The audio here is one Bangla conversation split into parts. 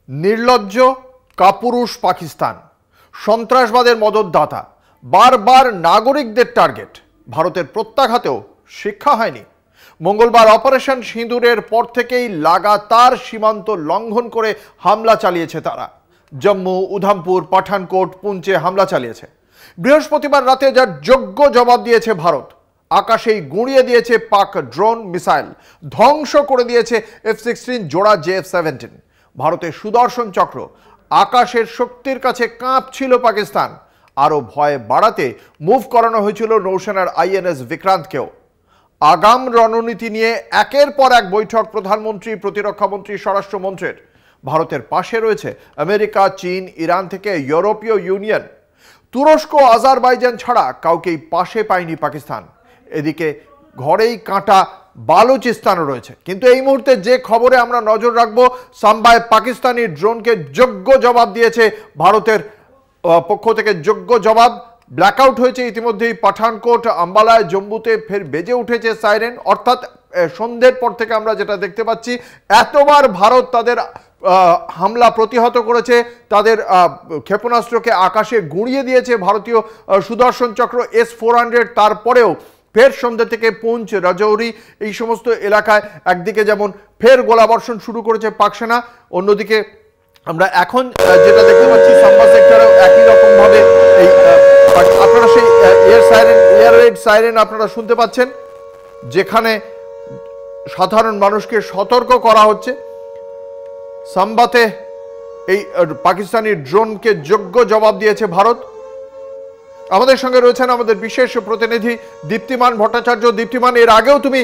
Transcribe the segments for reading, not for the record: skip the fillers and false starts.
निर्लज्ज कापुरुष पाकिस्तान সন্ত্রাসবাদের মদতদাতা বারবার নাগরিকদের টার্গেট ভারতের প্রত্যাঘাতেও শিক্ষা হয়নি। মঙ্গলবার অপারেশন সিঁদুরের পর থেকেই লাগাতার সীমান্ত লঙ্ঘন করে হামলা চালিয়েছে তারা। জম্মু, উধামপুর, পাঠানকোট, পুঞ্চে হামলা চালিয়েছে। বৃহস্পতিবার রাতে যার যোগ্য জবাব দিয়েছে ভারত। আকাশেই গুঁড়িয়ে দিয়েছে পাক ড্রোন মিসাইল, ধ্বংস করে দিয়েছে F-16 জোড়া JF-17। ভারতের সুদর্শন চক্র আকাশের শক্তির কাছে কাঁপছিল পাকিস্তান। আরও ভয় বাড়াতে মুভ করানো হয়েছিল নৌসেনার INS বিক্রান্তকেও। আগাম রণনীতি নিয়ে একের পর এক বৈঠক প্রধানমন্ত্রী, প্রতিরক্ষামন্ত্রী, স্বরাষ্ট্রমন্ত্রীর। ভারতের পাশে রয়েছে আমেরিকা, চীন, ইরান থেকে ইউরোপীয় ইউনিয়ন। তুরস্ক, আজারবাইজান ছাড়া কাউকেই পাশে পায়নি পাকিস্তান। এদিকে ঘরেই কাঁটা বালুচিস্তানও রয়েছে। কিন্তু এই মুহূর্তে যে খবরে আমরা নজর রাখবো, সাম্বায় পাকিস্তানি ড্রোনকে যোগ্য জবাব দিয়েছে ভারতের পক্ষ থেকে। যোগ্য জবাব। ব্ল্যাকআউট হয়েছে ইতিমধ্যেই পাঠানকোট, আম্বালায়, জম্মুতে ফের বেজে উঠেছে সাইরেন। অর্থাৎ সন্ধ্যের পর থেকে আমরা যেটা দেখতে পাচ্ছি, এতবার ভারত তাদের হামলা প্রতিহত করেছে, তাদের ক্ষেপণাস্ত্রকে আকাশে গুঁড়িয়ে দিয়েছে ভারতীয় সুদর্শন চক্র S-400। তারপরেও ফের সন্ধ্যা থেকে পুঞ্চ, রাজৌরি এই সমস্ত এলাকায় একদিকে যেমন ফের গোলাবর্ষণ শুরু করেছে পাক সেনা, অন্যদিকে আমরা এখন যেটা দেখতে পাচ্ছি সাম্বা সেক্টরেও একই রকম ভাবে এই আপনারা সেই এয়ার রেড সাইরেন আপনারা শুনতে পাচ্ছেন, যেখানে সাধারণ মানুষকে সতর্ক করা হচ্ছে। সাম্বাতে এই পাকিস্তানি ড্রোনকে যোগ্য জবাব দিয়েছে ভারত। আমাদের সঙ্গে রয়েছেন আমাদের বিশেষ প্রতিনিধি দীপ্তিমান ভট্টাচার্য। দীপ্তিমান, এর আগেও তুমি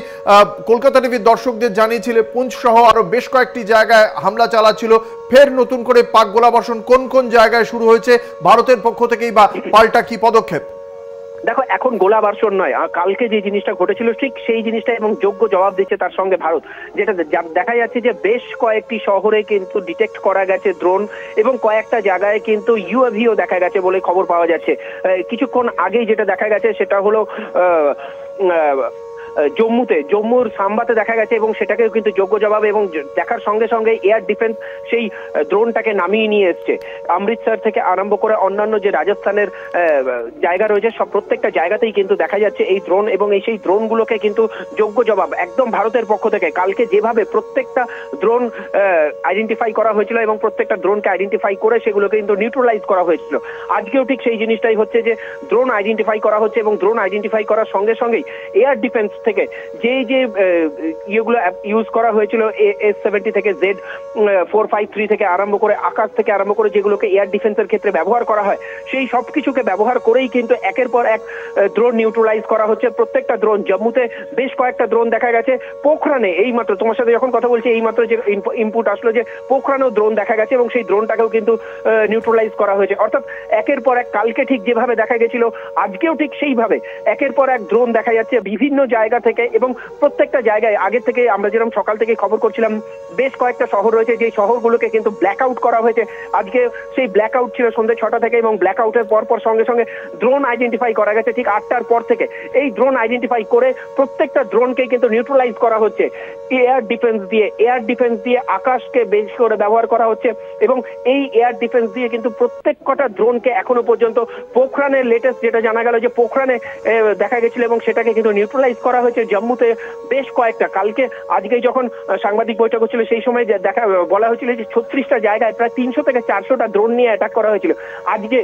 কলকাতা টিভির দর্শকদের জানিয়েছিলে পুঞ্চ সহ আরো বেশ কয়েকটি জায়গায় হামলা চালাচ্ছিল। ফের নতুন করে পাক গোলাবর্ষণ কোন কোন জায়গায় শুরু হয়েছে ভারতের পক্ষ থেকেই, বা পাল্টা কি পদক্ষেপ? দেখো, এখন গোলাবর্ষণ নয়, কালকে যে জিনিসটা ঘটেছিল ঠিক সেই জিনিসটা, এবং যোগ্য জবাব দিচ্ছে তার সঙ্গে ভারত। যেটা দেখা যাচ্ছে যে বেশ কয়েকটি শহরে কিন্তু ডিটেক্ট করা গেছে ড্রোন, এবং কয়েকটা জায়গায় কিন্তু UAVও দেখা গেছে বলে খবর পাওয়া যাচ্ছে। কিছুক্ষণ আগেই যেটা দেখা গেছে সেটা হলো জম্মুর সাম্বাতে দেখা গেছে, এবং সেটাকেও কিন্তু যোগ্য জবাব, এবং দেখার সঙ্গে সঙ্গে এয়ার ডিফেন্স সেই ড্রোনটাকে নামিয়ে নিয়ে এসছে। অমৃতসর থেকে আরম্ভ করে অন্যান্য যে রাজস্থানের জায়গা রয়েছে সব প্রত্যেকটা জায়গাতেই কিন্তু দেখা যাচ্ছে এই ড্রোন, এবং সেই ড্রোনগুলোকে কিন্তু যোগ্য জবাব একদম ভারতের পক্ষ থেকে। কালকে যেভাবে প্রত্যেকটা ড্রোন আইডেন্টিফাই করা হয়েছিল এবং প্রত্যেকটা ড্রোনকে আইডেন্টিফাই করে সেগুলোকে কিন্তু নিউট্রালাইজ করা হয়েছিল, আজকেও ঠিক সেই জিনিসটাই হচ্ছে যে ড্রোন আইডেন্টিফাই করা হচ্ছে, এবং ড্রোন আইডেন্টিফাই করার সঙ্গে সঙ্গেই এয়ার ডিফেন্স থেকে যে ইয়েগুলো ইউজ করা হয়েছিল S-70 থেকে Z-453 থেকে আরম্ভ করে, আকাশ থেকে আরম্ভ করে যেগুলোকে এয়ার ডিফেন্সের ক্ষেত্রে ব্যবহার করা হয়, সেই সব কিছুকে ব্যবহার করেই কিন্তু একের পর এক ড্রোন নিউট্রালাইজ করা হচ্ছে। প্রত্যেকটা ড্রোন, জম্মুতে বেশ কয়েকটা ড্রোন দেখা গেছে, পোখরানে এইমাত্র তোমার সাথে যখন কথা বলছি এইমাত্র যে ইনপুট আসলো যে পোখরানেও ড্রোন দেখা গেছে, এবং সেই ড্রোনটাকেও কিন্তু নিউট্রালাইজ করা হয়েছে। অর্থাৎ একের পর এক, কালকে ঠিক যেভাবে দেখা গেছিল আজকেও ঠিক সেইভাবে একের পর এক ড্রোন দেখা যাচ্ছে বিভিন্ন জায়গা থেকে, এবং প্রত্যেকটা জায়গায় আগের থেকে আমরা যেরকম সকাল থেকে খবর করছিলাম বেশ কয়েকটা শহর রয়েছে যে শহরগুলোকে কিন্তু ব্ল্যাক আউট করা হয়েছে। আজকে সেই ব্ল্যাক আউট ছিল সন্ধ্যে 6টা থেকে, এবং ব্ল্যাক আউটের পর সঙ্গে সঙ্গে ড্রোন আইডেন্টিফাই করা গেছে ঠিক 8টার পর থেকে। এই ড্রোন আইডেন্টিফাই করে প্রত্যেকটা ড্রোনকে কিন্তু নিউট্রালাইজ করা হচ্ছে এয়ার ডিফেন্স দিয়ে আকাশকে বেশি করে ব্যবহার করা হচ্ছে, এবং এই এয়ার ডিফেন্স দিয়ে কিন্তু প্রত্যেক কটা ড্রোনকে এখনো পর্যন্ত পোখরানের লেটেস্ট যেটা জানা গেল যে পোখরানে দেখা গেছিল, এবং সেটাকে কিন্তু নিউট্রালাইজ করা হয়েছে। জম্মুতে বেশ কয়েকটা, কালকে আজকেই যখন সাংবাদিক বৈঠক হচ্ছিল সেই সময় বলা হয়েছিল যে 36টা জায়গায় প্রায় 300 থেকে 400টা ড্রোন নিয়ে অ্যাটাক করা হয়েছিল। আজকে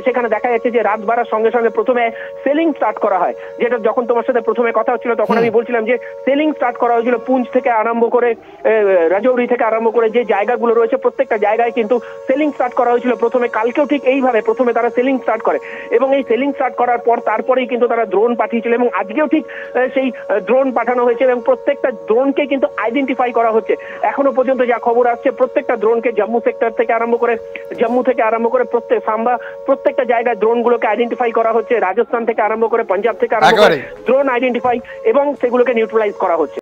সেখানে দেখা যাচ্ছে যে রাত বাড়ার সঙ্গে সঙ্গে প্রথমে সেলিং স্টার্ট করা হয়, যেটা যখন তোমার সাথে প্রথমে কথা হচ্ছিল তখন আমি বলছিলাম যে সেলিং স্টার্ট করা হয়েছিল পুঞ্চ থেকে আরম্ভ করে, রাজৌরি থেকে আরম্ভ করে যে জায়গাগুলো রয়েছে প্রত্যেকটা জায়গায় কিন্তু সেলিং স্টার্ট করা হয়েছিল প্রথমে। কালকেও ঠিক এইভাবে প্রথমে তারা সেলিং স্টার্ট করে, এবং এই সেলিং স্টার্ট করার পর তারপরেই কিন্তু তারা ড্রোন পাঠিয়েছিল, এবং আজকেও ঠিক সেই ড্রোন পাঠানো হয়েছে, এবং প্রত্যেকটা ড্রোনকে কিন্তু আইডেন্টিফাই করা হচ্ছে। এখনো পর্যন্ত যা খবর আসছে প্রত্যেকটা ড্রোনকে জম্মু থেকে আরম্ভ করে প্রত্যেক সাম্বা প্রত্যেকটা জায়গায় ড্রোনগুলোকে আইডেন্টিফাই করা হচ্ছে। রাজস্থান থেকে আরম্ভ করে, পাঞ্জাব থেকে আরম্ভ করে ড্রোন আইডেন্টিফাই এবং সেগুলোকে নিউট্রালাইজ করা হচ্ছে।